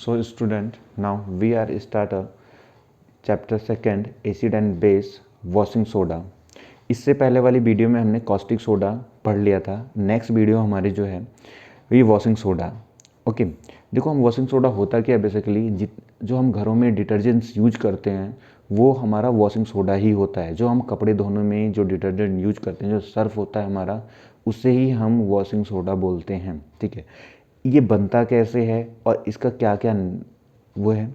So student, now we are start a chapter second acid and base washing soda। इससे पहले वाली video में हमने कॉस्टिक सोडा पढ़ लिया था। नेक्स्ट वीडियो हमारी जो है ये वॉशिंग सोडा। ओके, देखो हम वॉशिंग सोडा होता क्या है बेसिकली, जो हम घरों में डिटर्जेंट्स यूज करते हैं वो हमारा वॉशिंग सोडा ही होता है। जो हम कपड़े धोने में जो डिटर्जेंट यूज करते हैं, जो सर्फ होता है हमारा, उससे ही हम वॉशिंग सोडा बोलते हैं। ठीक है, ये बनता कैसे है और इसका क्या क्या वो है,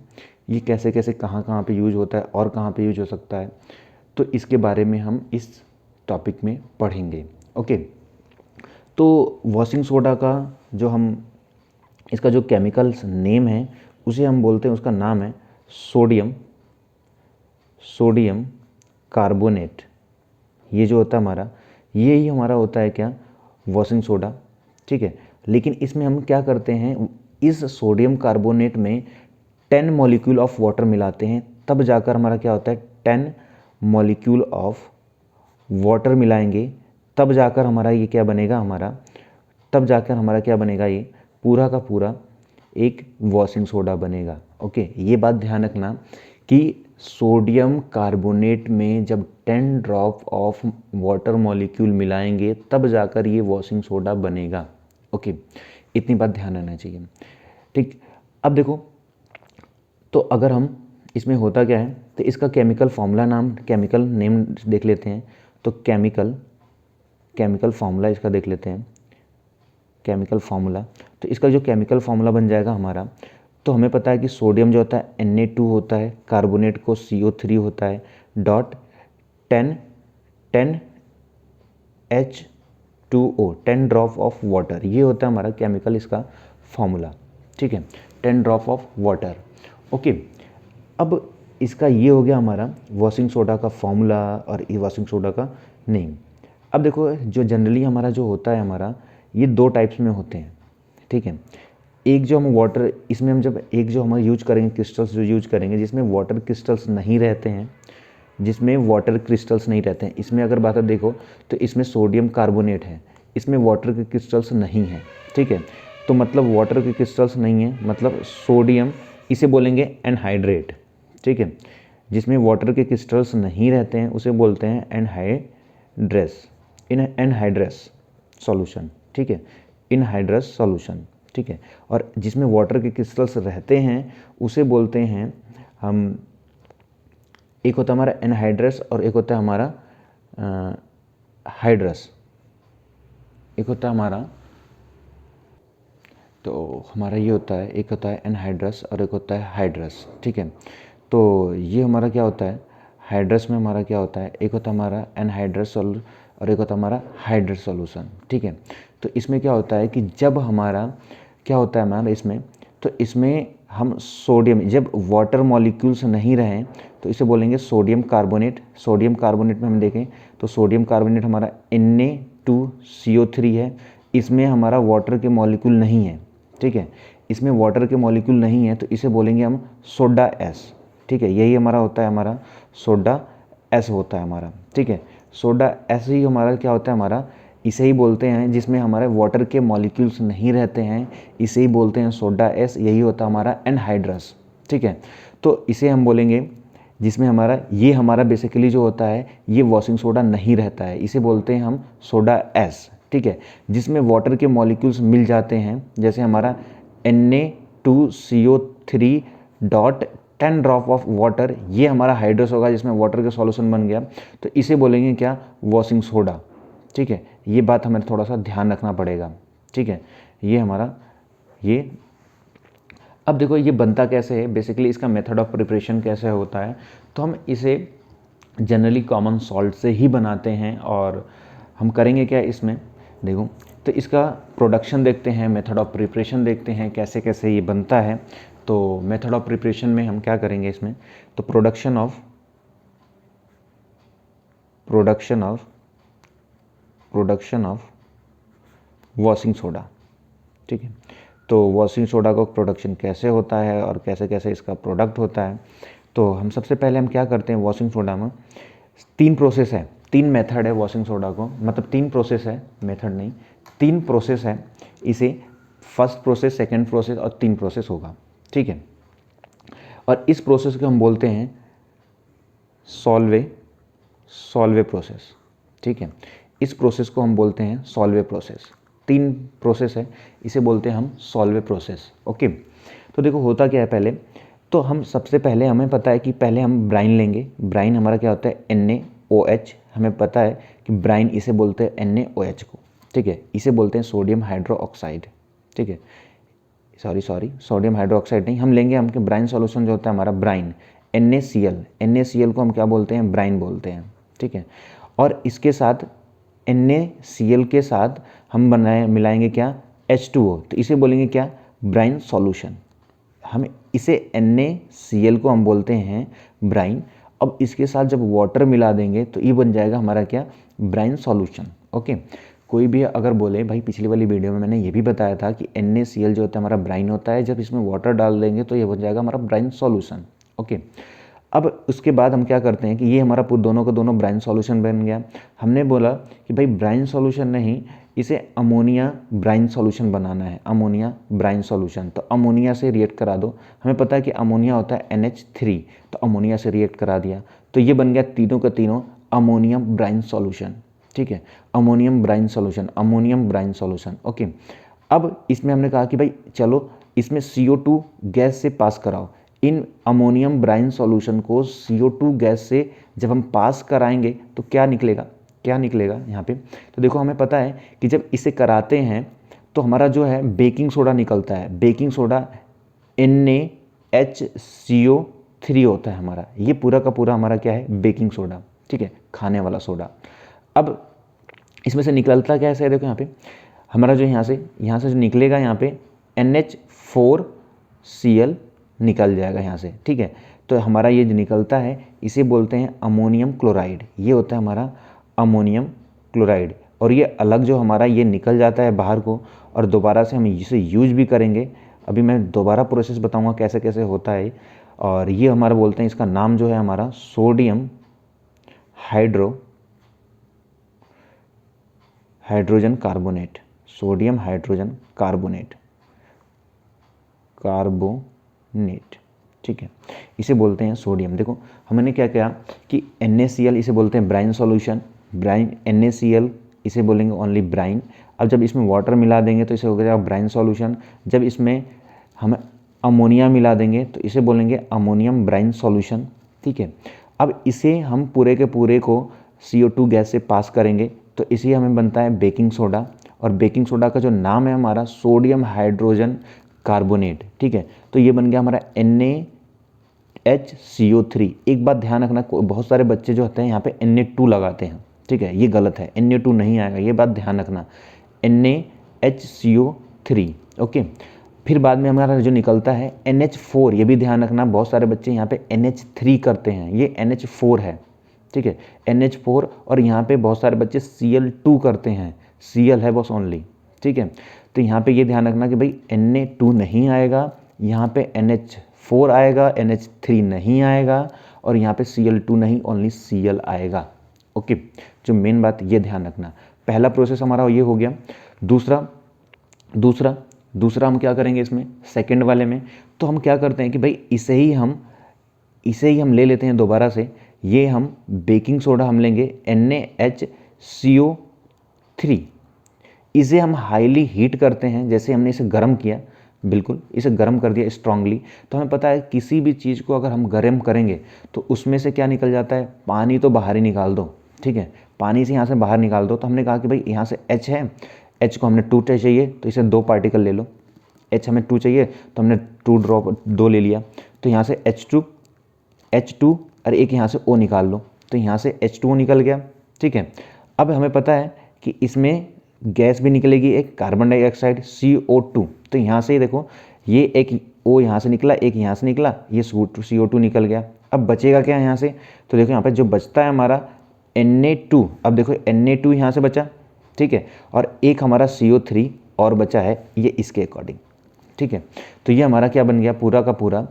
ये कैसे कैसे कहाँ कहाँ पे यूज होता है और कहाँ पे यूज हो सकता है, तो इसके बारे में हम इस टॉपिक में पढ़ेंगे। ओके, तो वॉशिंग सोडा का जो हम इसका जो केमिकल नेम है उसे हम बोलते हैं, उसका नाम है सोडियम कार्बोनेट। ये जो होता है हमारा, ये ही हमारा होता है क्या, वॉशिंग सोडा। ठीक है, लेकिन इसमें हम क्या करते हैं, इस सोडियम कार्बोनेट में 10 मॉलिक्यूल ऑफ वाटर मिलाते हैं, तब जाकर हमारा क्या होता है, 10 मॉलिक्यूल ऑफ वाटर मिलाएंगे, तब जाकर हमारा ये क्या बनेगा, ये पूरा का पूरा एक वॉशिंग सोडा बनेगा। ओके, ये बात ध्यान रखना कि सोडियम कार्बोनेट में जब 10 ड्रॉप ऑफ वाटर मॉलिक्यूल मिलाएंगे तब जाकर ये वॉशिंग सोडा बनेगा। ओके, इतनी बात ध्यान रहना चाहिए। ठीक, अब देखो, तो अगर हम इसमें होता क्या है, तो इसका केमिकल नेम देख लेते हैं। तो केमिकल फार्मूला इसका देख लेते हैं। केमिकल फार्मूला, तो इसका जो केमिकल फार्मूला बन जाएगा हमारा, तो हमें पता है कि सोडियम जो होता है Na2 होता है, कार्बोनेट को CO3 होता है, dot 10 H2O, 10 drop of water, ये होता है हमारा केमिकल इसका फार्मूला। ठीक है, 10 ड्रॉप ऑफ वाटर। ओके, अब इसका ये हो गया हमारा वॉशिंग सोडा का फार्मूला और ये वॉशिंग सोडा का नेम। अब देखो, जो जनरली हमारा जो होता है हमारा, ये 2 टाइप्स में होते हैं। ठीक है, एक जो हम वाटर, इसमें हम जब एक जो हम यूज करेंगे, क्रिस्टल्स जो यूज करेंगे जिसमें वाटर क्रिस्टल्स नहीं रहते हैं, इसमें अगर बात देखो तो इसमें सोडियम कार्बोनेट है, इसमें वाटर के क्रिस्टल्स नहीं है। ठीक है, तो मतलब वाटर के क्रिस्टल्स नहीं है, मतलब सोडियम, इसे बोलेंगे एनहाइड्रेट। ठीक है, जिसमें वाटर के क्रिस्टल्स नहीं रहते हैं उसे बोलते हैं एनहाइड्रस सॉल्यूशन। ठीक है, इनहाइड्रस सॉल्यूशन। ठीक है, और जिसमें वाटर के क्रिस्टल्स रहते हैं उसे बोलते हैं हम, एक होता है हमारा एनहाइड्रस और एक होता है हमारा हाइड्रस। एक होता है हमारा, तो हमारा ये होता है, एक होता है एनहाइड्रस और एक होता है हाइड्रस। ठीक है, तो ये हमारा क्या होता है, हाइड्रस में हमारा क्या होता है, एक होता है हमारा एनहाइड्रस और एक होता है हमारा हाइड्रस सॉल्यूशन। ठीक है, तो इसमें क्या होता है कि जब हमारा क्या होता है हमारा इसमें, तो इसमें हम सोडियम, जब वाटर मॉलिक्यूल्स नहीं रहें तो इसे बोलेंगे सोडियम कार्बोनेट। सोडियम कार्बोनेट में हम देखें तो सोडियम कार्बोनेट हमारा Na2CO3 है, इसमें हमारा वाटर के मॉलिक्यूल नहीं है। ठीक है, इसमें वाटर के मॉलिक्यूल नहीं है तो इसे बोलेंगे हम सोडा एस। ठीक है, यही हमारा होता है, हमारा सोडा एस होता है हमारा। ठीक है, सोडा एस ही हमारा क्या होता है, हमारा इसे ही बोलते हैं, जिसमें हमारे वाटर के मॉलिक्यूल्स नहीं रहते हैं, इसे ही बोलते हैं सोडा एस, यही होता है हमारा एनहाइड्रस। ठीक है, तो इसे हम बोलेंगे, जिसमें हमारा ये हमारा बेसिकली जो होता है ये वॉशिंग सोडा नहीं रहता है, इसे बोलते हैं हम सोडा एस। ठीक है, जिसमें वाटर के मॉलिक्यूल्स मिल जाते हैं, जैसे हमारा Na2CO3 dot 10 drop of water, ये हमारा हाइड्रस होगा जिसमें वाटर का सॉल्यूशन बन गया, तो इसे बोलेंगे क्या, वॉशिंग सोडा। ठीक है, ये बात हमें थोड़ा सा ध्यान रखना पड़ेगा। ठीक है, ये हमारा ये, अब देखो ये बनता कैसे है, बेसिकली इसका मेथड ऑफ प्रिपरेशन कैसे होता है, तो हम इसे जनरली कॉमन सॉल्ट से ही बनाते हैं। और हम करेंगे क्या इसमें, देखो, तो इसका प्रोडक्शन देखते हैं, मेथड ऑफ प्रिपरेशन देखते हैं कैसे कैसे ये बनता है। तो मेथड ऑफ प्रिपरेशन में हम क्या करेंगे इसमें, तो प्रोडक्शन ऑफ वॉशिंग सोडा। ठीक है, तो वॉशिंग सोडा का प्रोडक्शन कैसे होता है और कैसे कैसे इसका प्रोडक्ट होता है, तो हम सबसे पहले हम क्या करते हैं, वॉशिंग सोडा में 3 प्रोसेस है, 3 मेथड है वॉशिंग सोडा को, मतलब 3 प्रोसेस है, मेथड नहीं, 3 प्रोसेस है इसे, फर्स्ट प्रोसेस, सेकंड प्रोसेस और 3 प्रोसेस होगा। ठीक है। और इस प्रोसेस को हम बोलते हैं सॉल्वे प्रोसेस, ठीक है। इस प्रोसेस को हम बोलते हैं सॉल्वे प्रोसेस। 3 प्रोसेस है, इसे बोलते हैं हम सॉल्वे प्रोसेस। ओके, तो देखो होता क्या है पहले, तो हम सबसे पहले हमें पता है कि पहले हम ब्राइन लेंगे। ब्राइन हमारा क्या होता है NaOH, हमें पता है कि ब्राइन इसे बोलते हैं NaOH को, ठीक है। इसे बोलते हैं सोडियम हाइड्रोक्साइड, ठीक है। सॉरी सोडियम हाइड्रोक्साइड नहीं, हम लेंगे हम कि ब्राइन सॉल्यूशन जो होता है हमारा ब्राइन NaCl को हम क्या बोलते हैं, ब्राइन बोलते हैं, ठीक है। और इसके साथ NaCl के साथ हम मिलाएंगे क्या, H2O, तो इसे बोलेंगे क्या, ब्राइन सॉल्यूशन। हम इसे NaCl को हम बोलते हैं ब्राइन। अब इसके साथ जब वाटर मिला देंगे तो ये बन जाएगा हमारा क्या, ब्राइन सॉल्यूशन। ओके, कोई भी अगर बोले भाई पिछली वाली वीडियो में मैंने ये भी बताया था कि NaCl जो होता है हमारा ब्राइन होता है, जब इसमें वाटर डाल देंगे तो ये बन जाएगा हमारा ब्राइन सॉल्यूशन। ओके, अब उसके बाद हम क्या करते हैं कि ये हमारा दोनों का दोनों ब्राइन सॉल्यूशन बन गया। हमने बोला कि भाई ब्राइन सॉल्यूशन नहीं, इसे अमोनिया ब्राइन सॉल्यूशन बनाना है, अमोनिया ब्राइन सॉल्यूशन। तो अमोनिया से रिएक्ट करा दो, हमें पता है कि अमोनिया होता है NH3, तो अमोनिया से रिएक्ट करा दिया, तो ये बन गया तीनों का तीनों अमोनियम ब्राइन सॉल्यूशन, ठीक है। Ammonium brine solution. ओके, अब इसमें हमने कहा कि भाई चलो इसमें CO2 गैस से पास कराओ। इन अमोनियम ब्राइन सॉल्यूशन को CO2 गैस से जब हम पास कराएंगे तो क्या निकलेगा यहाँ पे, तो देखो हमें पता है कि जब इसे कराते हैं तो हमारा जो है बेकिंग सोडा निकलता है। बेकिंग सोडा NaHCO3 होता है हमारा, ये पूरा का पूरा हमारा क्या है, बेकिंग सोडा, ठीक है, खाने वाला सोडा। अब इसमें से निकलता क्या है, देखो यहाँ पे हमारा जो यहाँ से जो निकलेगा यहाँ पे NH4Cl निकल जाएगा यहाँ से, ठीक है। तो हमारा ये जो निकलता है इसे बोलते हैं अमोनियम क्लोराइड, ये होता है हमारा अमोनियम क्लोराइड। और ये अलग जो हमारा ये निकल जाता है बाहर को, और दोबारा से हम इसे यूज भी करेंगे। अभी मैं दोबारा प्रोसेस बताऊंगा कैसे कैसे होता है। और ये हमारा बोलते हैं, इसका नाम जो है हमारा sodium hydrogen carbonate, sodium hydrogen carbonate, ठीक है, इसे बोलते हैं सोडियम। देखो हमने क्या किया कि NaCl इसे बोलते हैं ब्राइन सॉल्यूशन, ब्राइन NaCl इसे बोलेंगे ओनली ब्राइन। अब जब इसमें वाटर मिला देंगे तो इसे हो जाएगा ब्राइन सॉल्यूशन। जब इसमें हम अमोनिया मिला देंगे तो इसे बोलेंगे अमोनियम ब्राइन सॉल्यूशन, ठीक है। अब इसे हम पूरे के पूरे को CO2 गैस से पास करेंगे तो इसी हमें बनता है बेकिंग सोडा। और बेकिंग सोडा का जो नाम है हमारा सोडियम हाइड्रोजन कार्बोनेट, ठीक है। तो ये बन गया हमारा NaHCO3। एक बात ध्यान रखना, बहुत सारे बच्चे जो होते हैं यहाँ पे Na2 लगाते हैं, ठीक है, ये गलत है, Na2 नहीं आएगा, ये बात ध्यान रखना, NaHCO3। ओके, फिर बाद में हमारा जो निकलता है NH4, ये भी ध्यान रखना, बहुत सारे बच्चे यहाँ पे NH3 करते हैं, ये NH4 है, ठीक है, NH4। और यहाँ पे बहुत सारे बच्चे Cl2 करते हैं, Cl है बस ओनली, ठीक है। तो यहाँ पे ये ध्यान रखना कि भाई Na2 नहीं आएगा, यहाँ पे NH4 आएगा, NH3 नहीं आएगा, और यहाँ पे Cl2 नहीं, ओनली Cl आएगा। ओके, जो मेन बात ये ध्यान रखना। पहला प्रोसेस हमारा ये हो गया। दूसरा हम क्या करेंगे इसमें, सेकंड वाले में, तो हम क्या करते हैं कि भाई इसे ही हम ले लेते हैं दोबारा से। ये हम बेकिंग सोडा हम लेंगे NaHCO3, इसे हम हाईली हीट करते हैं। जैसे हमने इसे गर्म किया, बिल्कुल इसे गर्म कर दिया स्ट्रांगली, तो हमें पता है किसी भी चीज़ को अगर हम गर्म करेंगे तो उसमें से क्या निकल जाता है, पानी तो बाहर ही निकाल दो, ठीक है, पानी से यहाँ से बाहर निकाल दो। तो हमने कहा कि भाई यहाँ से H है, H को हमने 2 चाहिए तो इसे 2 पार्टिकल ले लो। H हमें 2 चाहिए तो हमने 2 ले लिया, तो यहाँ से H2 और एक यहाँ से O निकाल लो, तो यहाँ से H2O निकल गया, ठीक है। अब हमें पता है कि इसमें गैस भी निकलेगी, एक कार्बन डाइऑक्साइड CO2। तो यहाँ से देखो ये एक O यहाँ से निकला, एक यहाँ से निकला, ये CO2 निकल गया। अब बचेगा क्या यहाँ से, तो देखो यहाँ पे जो बचता है हमारा Na2। अब देखो Na2 यहाँ से बचा, ठीक है, और एक हमारा CO3 और बचा है, ये इसके अकॉर्डिंग, ठीक है। तो ये हमारा क्या बन गया, पूरा का पूरा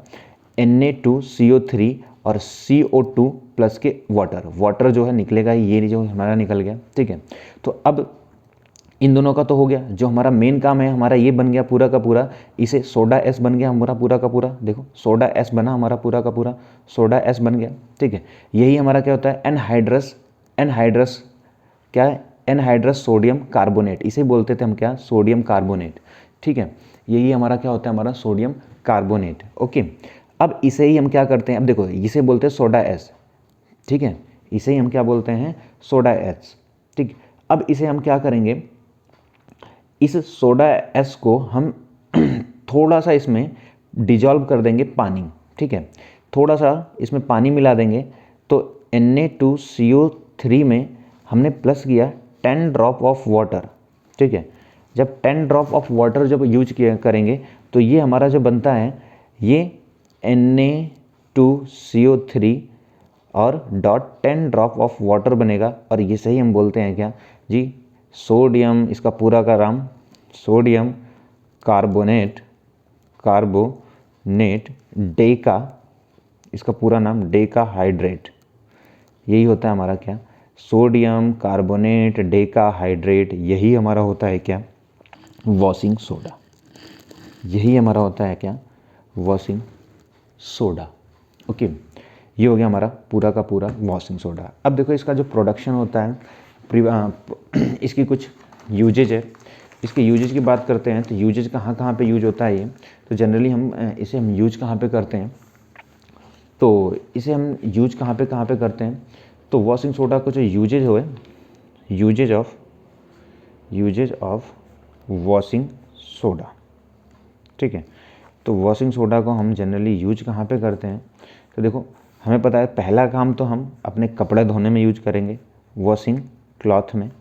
Na2CO3 और CO2 प्लस के वाटर जो है निकलेगा, ये जो हमारा निकल गया, ठीक है। तो अब इन दोनों का तो हो गया। जो हमारा मेन काम है हमारा ये बन गया पूरा का पूरा, इसे सोडा एस बन गया हमारा पूरा का पूरा। देखो सोडा एस बना हमारा पूरा का पूरा, सोडा एस बन गया, ठीक है। यही हमारा क्या होता है एनहाइड्रस, एनहाइड्रस क्या है, एनहाइड्रस सोडियम कार्बोनेट, इसे बोलते थे हम क्या, सोडियम कार्बोनेट, ठीक है। यही हमारा क्या होता है, हमारा सोडियम कार्बोनेट, ओके। अब इसे ही हम क्या करते हैं, अब देखो इसे बोलते हैं सोडा एस, ठीक है, इसे ही हम क्या बोलते हैं, सोडा एस, ठीक। अब इसे हम क्या करेंगे, इस सोडा एस को हम थोड़ा सा इसमें डिजॉल्व कर देंगे पानी, ठीक है, थोड़ा सा इसमें पानी मिला देंगे। तो Na2CO3 में हमने प्लस किया 10 ड्रॉप ऑफ वाटर, ठीक है। जब 10 ड्रॉप ऑफ वाटर जब यूज किया करेंगे तो ये हमारा जो बनता है ये Na2CO3 और डॉट 10 ड्रॉप ऑफ वाटर बनेगा, और ये सही हम बोलते हैं क्या जी, सोडियम, इसका पूरा का नाम सोडियम कार्बोनेट, कार्बोनेट डेका, इसका पूरा नाम डेका हाइड्रेट, यही होता है हमारा क्या, सोडियम कार्बोनेट डेका हाइड्रेट, यही हमारा होता है क्या, वॉशिंग सोडा, यही हमारा होता है क्या, वॉशिंग सोडा, ओके। ये हो गया हमारा पूरा का पूरा वॉशिंग सोडा। अब देखो इसका जो प्रोडक्शन होता है, इसकी कुछ यूजेज है, इसके यूजेज की बात करते हैं तो यूजेज कहाँ कहाँ पे यूज होता है ये, तो जनरली इसे हम यूज कहाँ पे करते हैं, तो इसे हम यूज कहाँ पे करते हैं, तो वॉशिंग सोडा को जो यूजेज हुए, यूजेज ऑफ वॉशिंग सोडा, ठीक है। तो वॉशिंग सोडा को हम जनरली यूज कहाँ पे करते हैं, तो देखो हमें पता है पहला काम तो हम अपने कपड़े धोने में यूज करेंगे, वॉशिंग क्लॉथ में,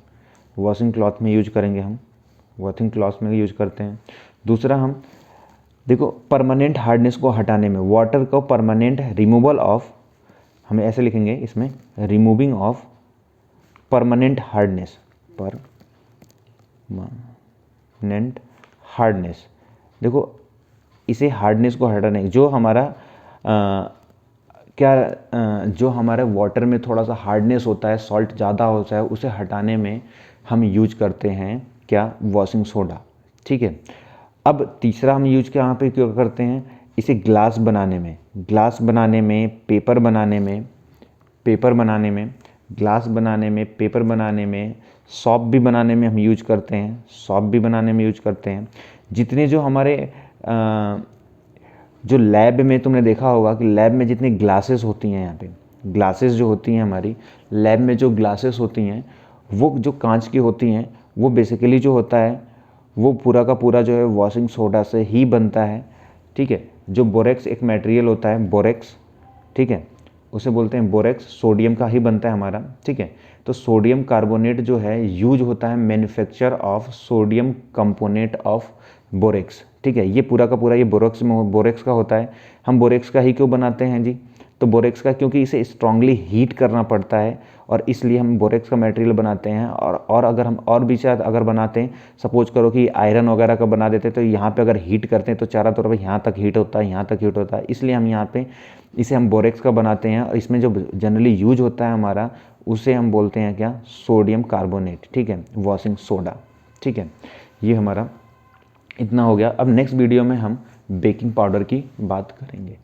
वॉशिंग क्लॉथ में यूज करेंगे हम, वॉशिंग क्लॉथ में यूज करते हैं। दूसरा हम देखो परमानेंट हार्डनेस को हटाने में, वाटर को परमानेंट रिमूवल ऑफ, हमें ऐसे लिखेंगे इसमें, removing of permanent hardness, permanent hardness, देखो इसे हार्डनेस को हटाने, जो हमारा जो हमारे वाटर में थोड़ा सा हार्डनेस होता है, सॉल्ट ज़्यादा होता है, उसे हटाने में हम यूज करते हैं क्या, वॉशिंग सोडा, ठीक है। अब तीसरा हम यूज यहाँ पे क्यों करते हैं, इसे ग्लास बनाने में, ग्लास बनाने में, पेपर बनाने में, पेपर बनाने में, ग्लास बनाने में, पेपर बनाने में, सॉप भी बनाने में हम यूज करते हैं, सॉप भी बनाने में यूज करते हैं। जितने जो हमारे जो लैब में तुमने देखा होगा कि लैब में जितनी ग्लासेस होती हैं, यहाँ पे ग्लासेस जो होती हैं हमारी लैब में, जो ग्लासेस होती हैं वो जो कांच की होती हैं, वो बेसिकली जो होता है वो पूरा का पूरा जो है वॉशिंग सोडा से ही बनता है, ठीक है। जो बोरेक्स एक मटेरियल होता है, बोरेक्स, ठीक है, उसे बोलते हैं बोरेक्स, सोडियम का ही बनता है हमारा, ठीक है। तो सोडियम कार्बोनेट जो है यूज होता है manufacture of sodium component of borax, ठीक है। ये पूरा का पूरा ये बोरेक्स का होता है। हम बोरेक्स का ही क्यों बनाते हैं जी, तो बोरेक्स का क्योंकि इसे स्ट्रांगली हीट करना पड़ता है और इसलिए हम बोरेक्स का मटेरियल बनाते हैं। और अगर हम और भी शायद अगर बनाते हैं, सपोज करो कि आयरन वगैरह का बना देते हैं, तो यहाँ पे अगर हीट करते हैं तो चारों तरफ यहाँ तक हीट होता है, यहाँ तक हीट होता है, इसलिए हम यहाँ पे इसे हम बोरेक्स का बनाते हैं। और इसमें जो जनरली यूज होता है हमारा, उसे हम बोलते हैं क्या, सोडियम कार्बोनेट, ठीक है, वॉशिंग सोडा, ठीक है। ये हमारा इतना हो गया। अब नेक्स्ट वीडियो में हम बेकिंग पाउडर की बात करेंगे।